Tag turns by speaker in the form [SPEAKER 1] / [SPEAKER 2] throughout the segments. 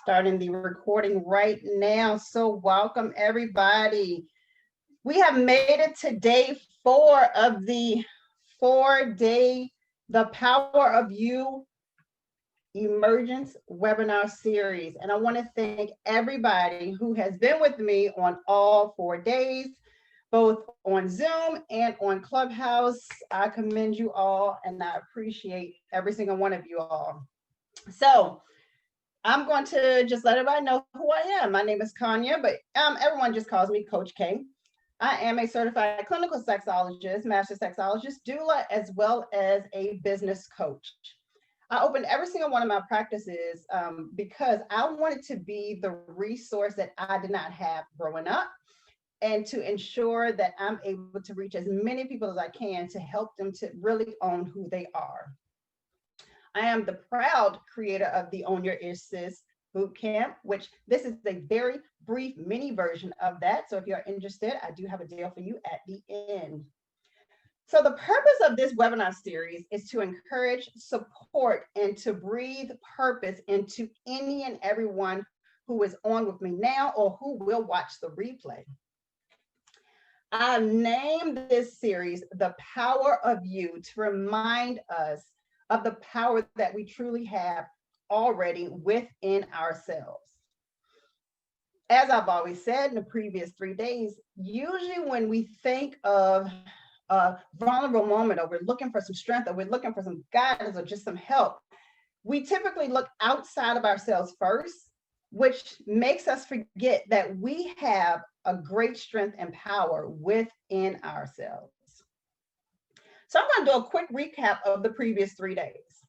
[SPEAKER 1] starting the recording right now. So welcome everybody. We have made it to day 4 of the 4-day The Power of You Emergence webinar series. And I want to thank everybody who has been with me on all 4 days, both on Zoom and on Clubhouse. I commend you all and I appreciate every single one of you all. So I'm going to just let everybody know who I am. My name is Kanya, but everyone just calls me Coach K. I am a certified clinical sexologist, master sexologist, doula, as well as a business coach. I opened every single one of my practices because I wanted to be the resource that I did not have growing up, and to ensure that I'm able to reach as many people as I can to help them to really own who they are. I am the proud creator of the Own Your Ish Sis bootcamp, which this is a very brief mini version of that. So if you're interested, I do have a deal for you at the end. So the purpose of this webinar series is to encourage, support, and to breathe purpose into any and everyone who is on with me now or who will watch the replay. I named this series The Power of You to remind us of the power that we truly have already within ourselves. As I've always said in the previous 3 days, usually when we think of a vulnerable moment, or we're looking for some strength, or we're looking for some guidance, or just some help, we typically look outside of ourselves first, which makes us forget that we have a great strength and power within ourselves. So I'm going to do a quick recap of the previous 3 days.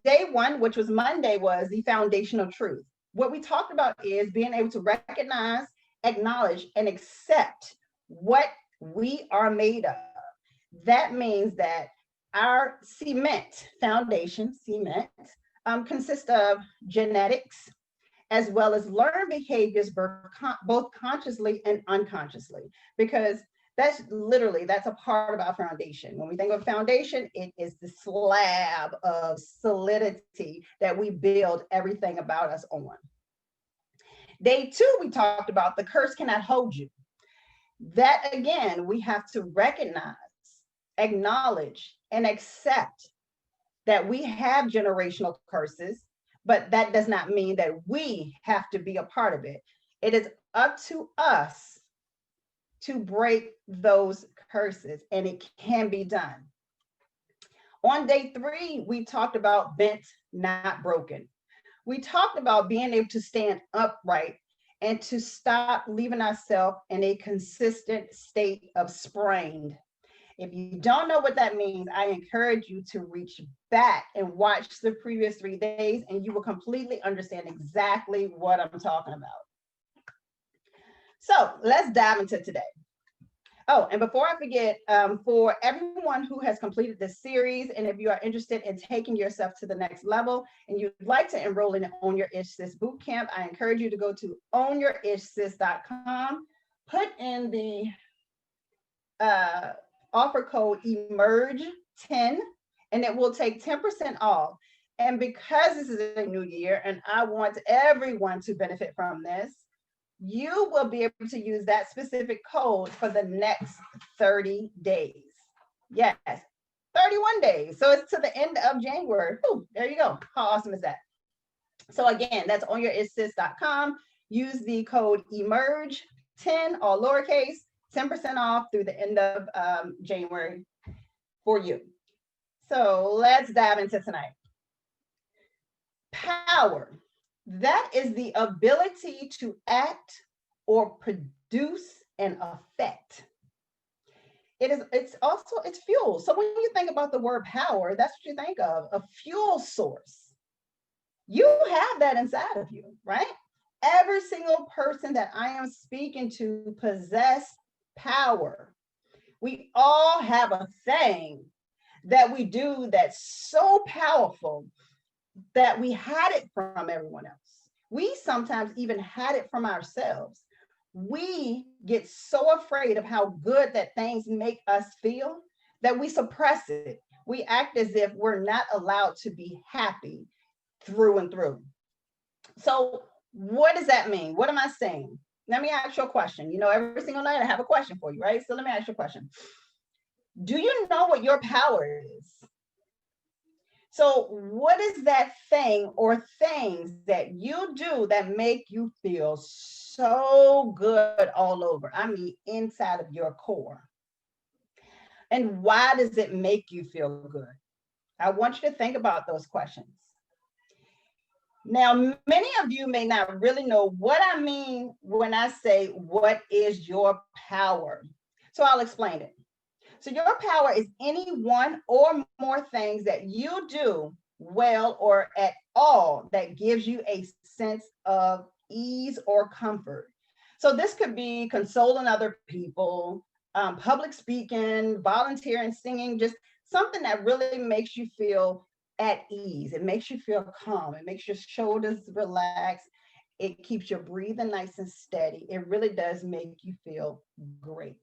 [SPEAKER 1] Day 1, which was Monday, was the foundational truth. What we talked about is being able to recognize, acknowledge, and accept what we are made of. That means that our foundation consists of genetics, as well as learned behaviors, both consciously and unconsciously, because that's a part of our foundation. When we think of foundation, it is the slab of solidity that we build everything about us on. Day 2, we talked about the curse cannot hold you. That again, we have to recognize, acknowledge, and accept that we have generational curses, but that does not mean that we have to be a part of it. It is up to us to break those curses, and it can be done. On day 3, we talked about bent, not broken. We talked about being able to stand upright and to stop leaving ourselves in a consistent state of sprained. If you don't know what that means, I encourage you to reach back and watch the previous 3 days, and you will completely understand exactly what I'm talking about. So let's dive into today. Oh, and before I forget, for everyone who has completed this series, and if you are interested in taking yourself to the next level and you'd like to enroll in Own Your Ish Sis bootcamp, I encourage you to go to ownyourishsis.com, put in the offer code EMERGE10, and it will take 10% off. And because this is a new year and I want everyone to benefit from this, you will be able to use that specific code for the next 30 days. Yes, 31 days. So it's to the end of January. Ooh, there you go. How awesome is that? So again, that's ownyourishsis.com. Use the code EMERGE10, all lowercase, 10% off through the end of January for you. So let's dive into tonight. Power. That is the ability to act or produce an effect. It's fuel. So when you think about the word power, that's what you think of, a fuel source. You have that inside of you, right? Every single person that I am speaking to possess power. We all have a thing that we do that's so powerful that we had it from everyone else. We sometimes even had it from ourselves. We get so afraid of how good that things make us feel that we suppress it. We act as if we're not allowed to be happy through and through. So What does that mean? What am I saying? Let me ask you a question. You know, every single night I have a question for you, right? So let me ask you a question. Do you know what your power is? So what is that thing or things that you do that make you feel so good all over? I mean, inside of your core. And why does it make you feel good? I want you to think about those questions. Now, many of you may not really know what I mean when I say, what is your power? So I'll explain it. So your power is any one or more things that you do well or at all that gives you a sense of ease or comfort. So this could be consoling other people, public speaking, volunteering, singing, just something that really makes you feel at ease. It makes you feel calm. It makes your shoulders relax. It keeps your breathing nice and steady. It really does make you feel great.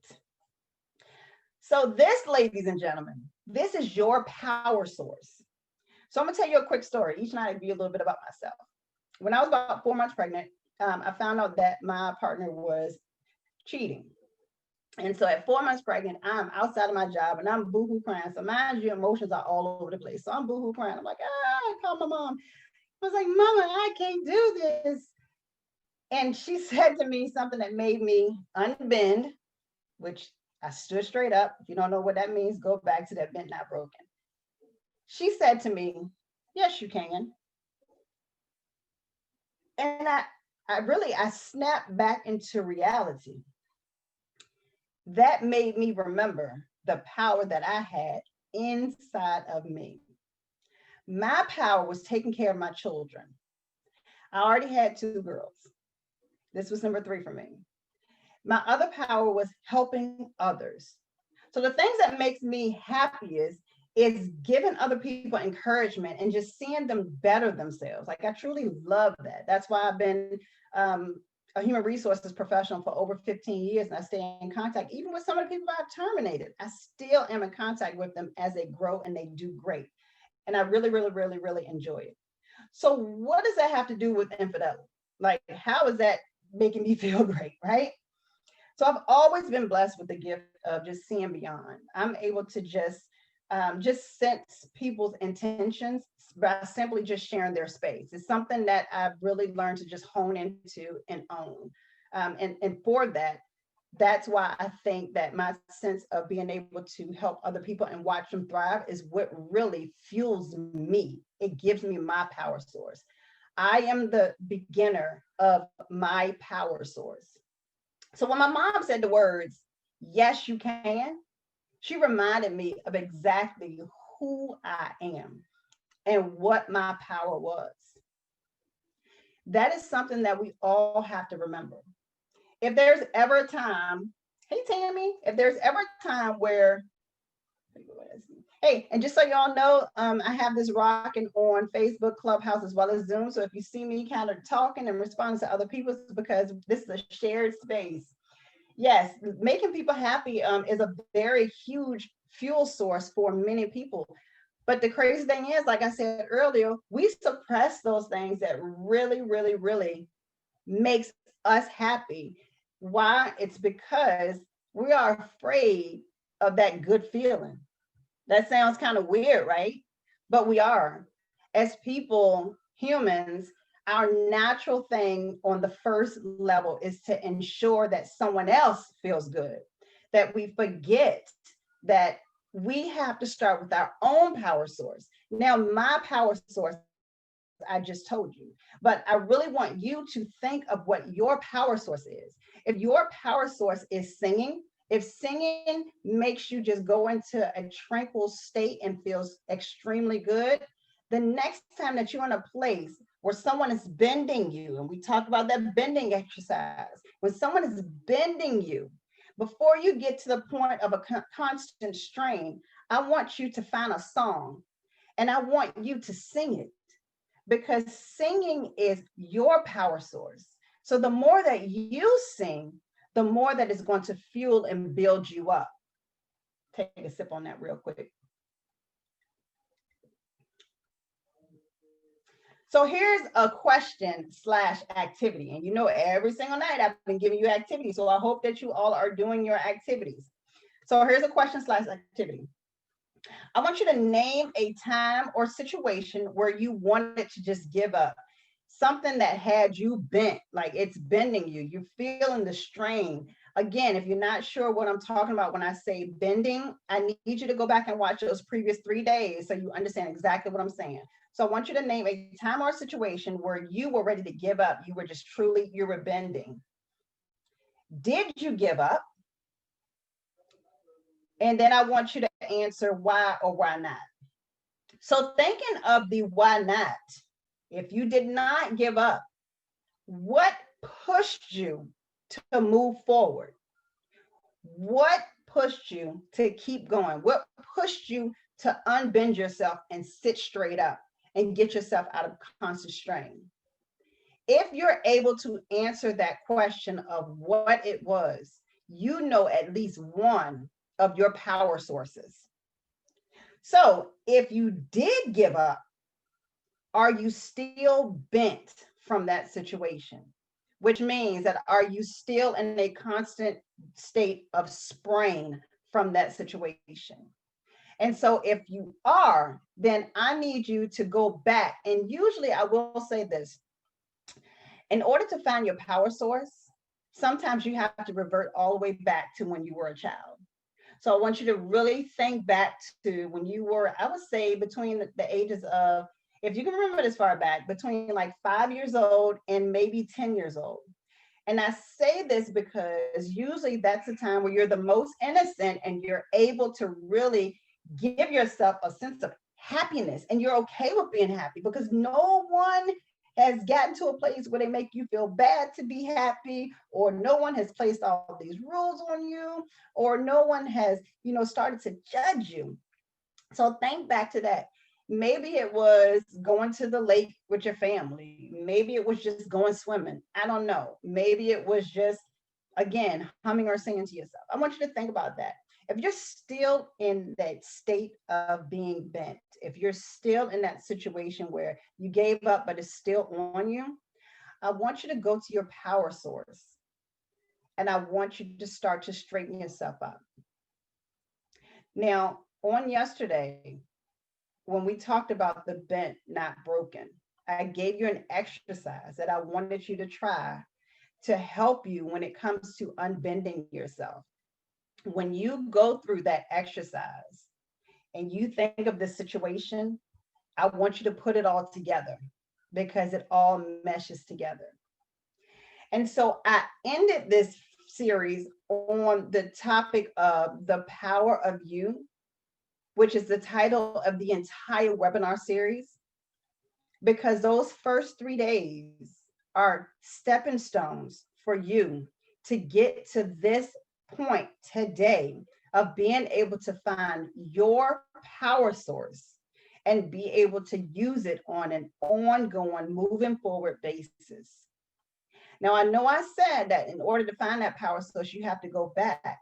[SPEAKER 1] So this, ladies and gentlemen, this is your power source. So I'm gonna tell you a quick story. Each night I give you a little bit about myself. When I was about 4 months pregnant, I found out that my partner was cheating. And so at 4 months pregnant, I'm outside of my job and I'm boohoo crying. So mind you, emotions are all over the place. So I'm boohoo crying. I'm like, I called my mom. I was like, Mama, I can't do this. And she said to me something that made me unbend, which I stood straight up. If you don't know what that means, go back to that bent, not broken. She said to me, yes, you can. And I snapped back into reality. That made me remember the power that I had inside of me. My power was taking care of my children. I already had 2 girls. This was number 3 for me. My other power was helping others. So the things that makes me happiest is giving other people encouragement and just seeing them better themselves. Like I truly love that. That's why I've been a human resources professional for over 15 years, and I stay in contact even with some of the people I've terminated. I still am in contact with them as they grow and they do great. And I really, really, really, really enjoy it. So what does that have to do with infidelity? Like, how is that making me feel great, right? So I've always been blessed with the gift of just seeing beyond. I'm able to just sense people's intentions by simply just sharing their space. It's something that I've really learned to just hone into and own. And for that, that's why I think that my sense of being able to help other people and watch them thrive is what really fuels me. It gives me my power source. I am the beginner of my power source. So when my mom said the words, yes, you can, she reminded me of exactly who I am and what my power was. That is something that we all have to remember. If there's ever a time, hey, Tammy, if there's ever a time where, hey, and just so y'all know, I have this rocking on Facebook, Clubhouse, as well as Zoom. So if you see me kind of talking and responding to other people, it's because this is a shared space. Yes, making people happy is a very huge fuel source for many people. But the crazy thing is, like I said earlier, we suppress those things that really, really, really makes us happy. Why? It's because we are afraid of that good feeling. That sounds kind of weird, right? But we are. As people, humans, our natural thing on the first level is to ensure that someone else feels good, that we forget that we have to start with our own power source. Now, my power source, I just told you, but I really want you to think of what your power source is. If your power source is singing, if singing makes you just go into a tranquil state and feels extremely good, the next time that you're in a place where someone is bending you, and we talk about that bending exercise, when someone is bending you, before you get to the point of a constant strain, I want you to find a song and I want you to sing it, because singing is your power source. So the more that you sing, the more that is going to fuel and build you up. Take a sip on that real quick. So here's a question slash activity. And you know, every single night I've been giving you activities. So I hope that you all are doing your activities. So here's a question slash activity. I want you to name a time or situation where you wanted to just give up. Something that had you bent, like it's bending you. You're feeling the strain. Again, if you're not sure what I'm talking about when I say bending, I need you to go back and watch those previous 3 days so you understand exactly what I'm saying. So I want you to name a time or situation where you were ready to give up. You were just truly, you were bending. Did you give up? And then I want you to answer why or why not. So thinking of the why not, if you did not give up, what pushed you to move forward? What pushed you to keep going? What pushed you to unbend yourself and sit straight up and get yourself out of constant strain? If you're able to answer that question of what it was, you know at least one of your power sources. So if you did give up, are you still bent from that situation? Which means that are you still in a constant state of sprain from that situation? And so if you are, then I need you to go back. And usually I will say this, in order to find your power source, sometimes you have to revert all the way back to when you were a child. So I want you to really think back to when you were, I would say between the ages of, if you can remember this far back, between like 5 years old and maybe 10 years old. And I say this because usually that's the time where you're the most innocent and you're able to really give yourself a sense of happiness and you're okay with being happy because no one has gotten to a place where they make you feel bad to be happy, or no one has placed all these rules on you, or no one has, started to judge you. So think back to that. Maybe it was going to the lake with your family. Maybe it was just going swimming. I don't know. Maybe it was just, again, humming or singing to yourself. I want you to think about that. If you're still in that state of being bent, if you're still in that situation where you gave up, but it's still on you, I want you to go to your power source. And I want you to start to straighten yourself up. Now, on yesterday, when we talked about the bent, not broken, I gave you an exercise that I wanted you to try to help you when it comes to unbending yourself. When you go through that exercise and you think of the situation, I want you to put it all together because it all meshes together. And so I ended this series on the topic of the power of you, which is the title of the entire webinar series, because those first 3 days are stepping stones for you to get to this point today of being able to find your power source and be able to use it on an ongoing, moving forward basis. Now, I know I said that in order to find that power source, you have to go back,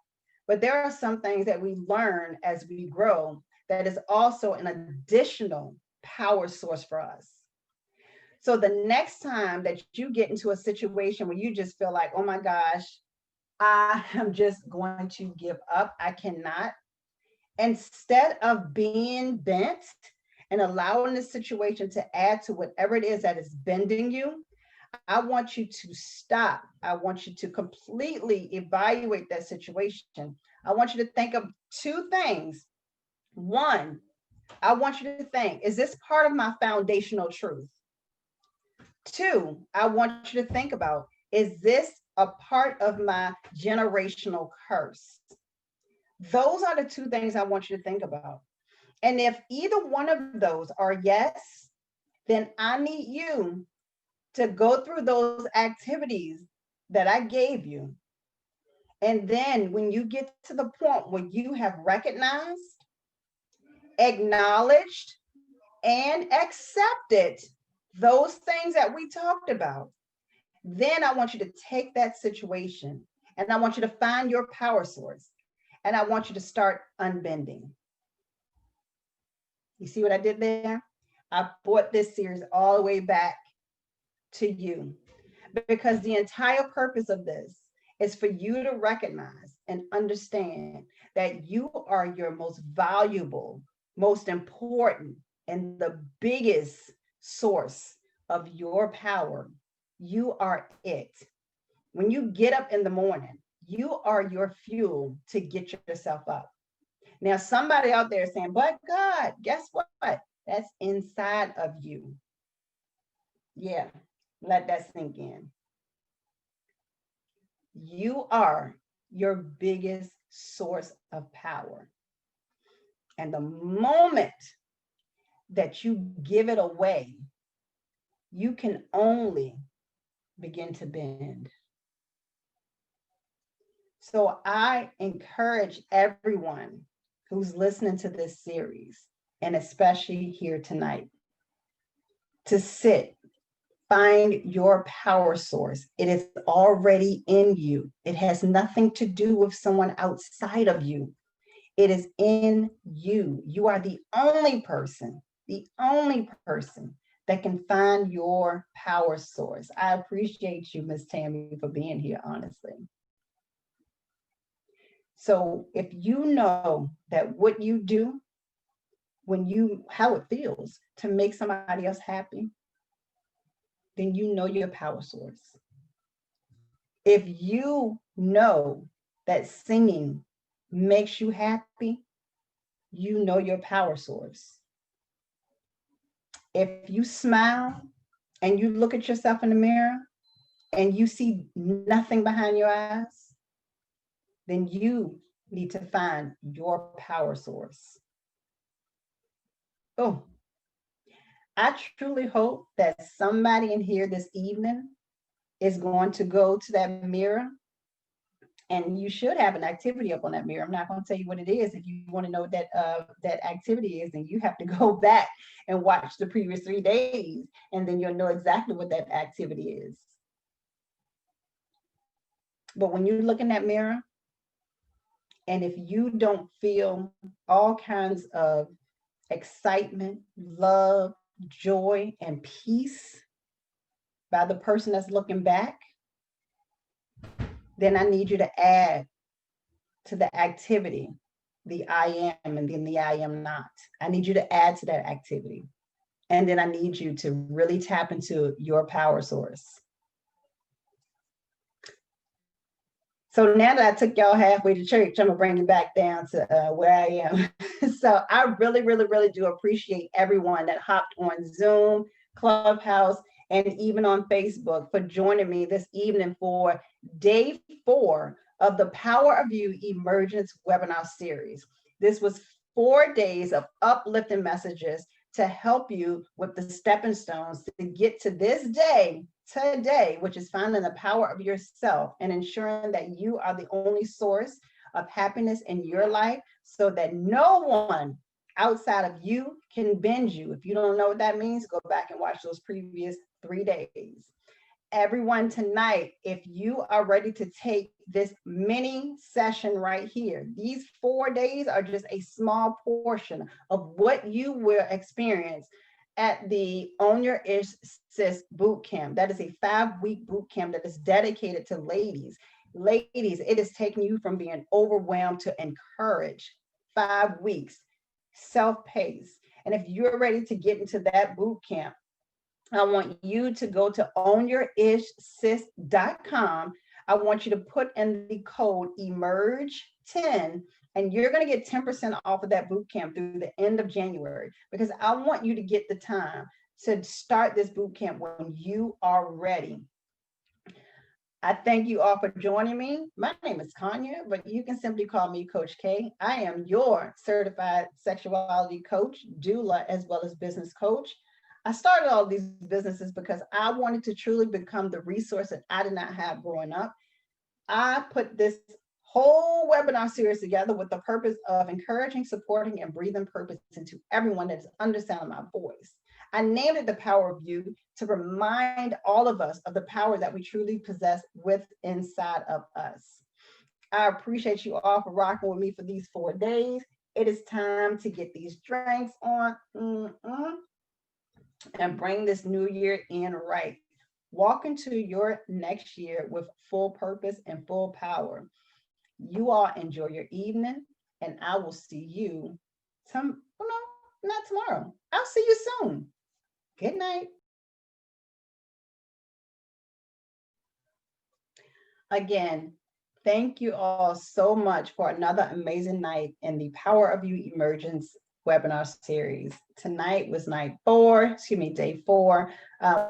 [SPEAKER 1] but there are some things that we learn as we grow that is also an additional power source for us. So the next time that you get into a situation where you just feel like, oh my gosh, I am just going to give up, I cannot, instead of being bent and allowing the situation to add to whatever it is that is bending you, I want you to stop. I want you to completely evaluate that situation. I want you to think of two things. One, I want you to think, is this part of my foundational truth? Two, I want you to think about, is this a part of my generational curse? Those are the two things I want you to think about. And if either one of those are yes, then I need you to go through those activities that I gave you. And then when you get to the point where you have recognized, acknowledged, and accepted those things that we talked about, then I want you to take that situation and I want you to find your power source and I want you to start unbending. You see what I did there? I brought this series all the way back to you because the entire purpose of this is for you to recognize and understand that you are your most valuable, most important, and the biggest source of your power. You are it. When you get up in the morning, you are your fuel to get yourself up. Now, somebody out there is saying, but God, guess what? That's inside of you. Yeah, let that sink in. You are your biggest source of power. And the moment that you give it away, you can only begin to bend. So I encourage everyone who's listening to this series, and especially here tonight, to sit, find your power source. It is already in you. It has nothing to do with someone outside of you. It is in you. You are the only person that can find your power source. I appreciate you, Miss Tammy, for being here, honestly. So if you know that what you do how it feels to make somebody else happy, then you know your power source. If you know that singing makes you happy, you know your power source. If you smile and you look at yourself in the mirror and you see nothing behind your eyes, then you need to find your power source. Oh, I truly hope that somebody in here this evening is going to go to that mirror, and you should have an activity up on that mirror. I'm not going to tell you what it is. If you want to know what that activity is, then you have to go back and watch the previous 3 days, and then you'll know exactly what that activity is. But when you look in that mirror, and if you don't feel all kinds of excitement, love, joy, and peace by the person that's looking back, then I need you to add to the activity the I am and then the I am not. I need you to add to that activity. And then I need you to really tap into your power source. So now that I took y'all halfway to church, I'm gonna bring you back down to where I am. So I really, really, really do appreciate everyone that hopped on Zoom, Clubhouse, and even on Facebook for joining me this evening for day 4 of the Power of You Emergence webinar series. This was 4 days of uplifting messages to help you with the stepping stones to get to this day today, which is finding the power of yourself and ensuring that you are the only source of happiness in your life so that no one outside of you can bend you. If you don't know what that means, go back and watch those previous 3 days. Everyone tonight, if you are ready to take this mini session right here, these 4 days are just a small portion of what you will experience at the Own Your Ish Sis bootcamp. That is a 5-week bootcamp that is dedicated to ladies. Ladies, it is taking you from being overwhelmed to encouraged. 5 weeks, self-paced. And if you're ready to get into that bootcamp, I want you to go to ownyourishsis.com. I want you to put in the code EMERGE10, and you're going to get 10% off of that bootcamp through the end of January, because I want you to get the time to start this bootcamp when you are ready. I thank you all for joining me. My name is Kanya, but you can simply call me Coach K. I am your certified sexuality coach, doula, as well as business coach. I started all these businesses because I wanted to truly become the resource that I did not have growing up. I put this whole webinar series together with the purpose of encouraging, supporting, and breathing purpose into everyone that is under sound of my voice. I named it The Power of You to remind all of us of the power that we truly possess with inside of us. I appreciate you all for rocking with me for these 4 days. It is time to get these drinks on. and bring this new year in right. Walk into your next year with full purpose and full power. You all enjoy your evening, and I will see you well, no, not tomorrow. I'll see you soon. Good night. Again, thank you all so much for another amazing night in the Power of You Emergence webinar series. Tonight was day 4,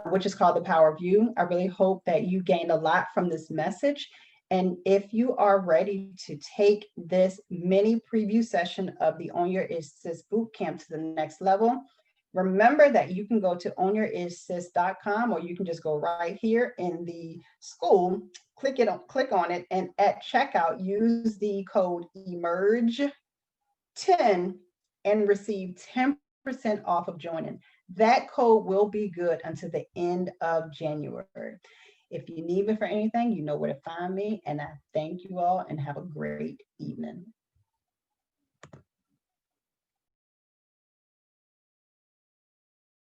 [SPEAKER 1] which is called The Power of You. I really hope that you gained a lot from this message. And if you are ready to take this mini preview session of the Own Your Ish Sis bootcamp to the next level, remember that you can go to ownyourishsis.com, or you can just go right here in the school, click on it, and at checkout, use the code EMERGE10 and receive 10% off of joining. That code will be good until the end of January. If you need me for anything, you know where to find me. And I thank you all and have a great evening.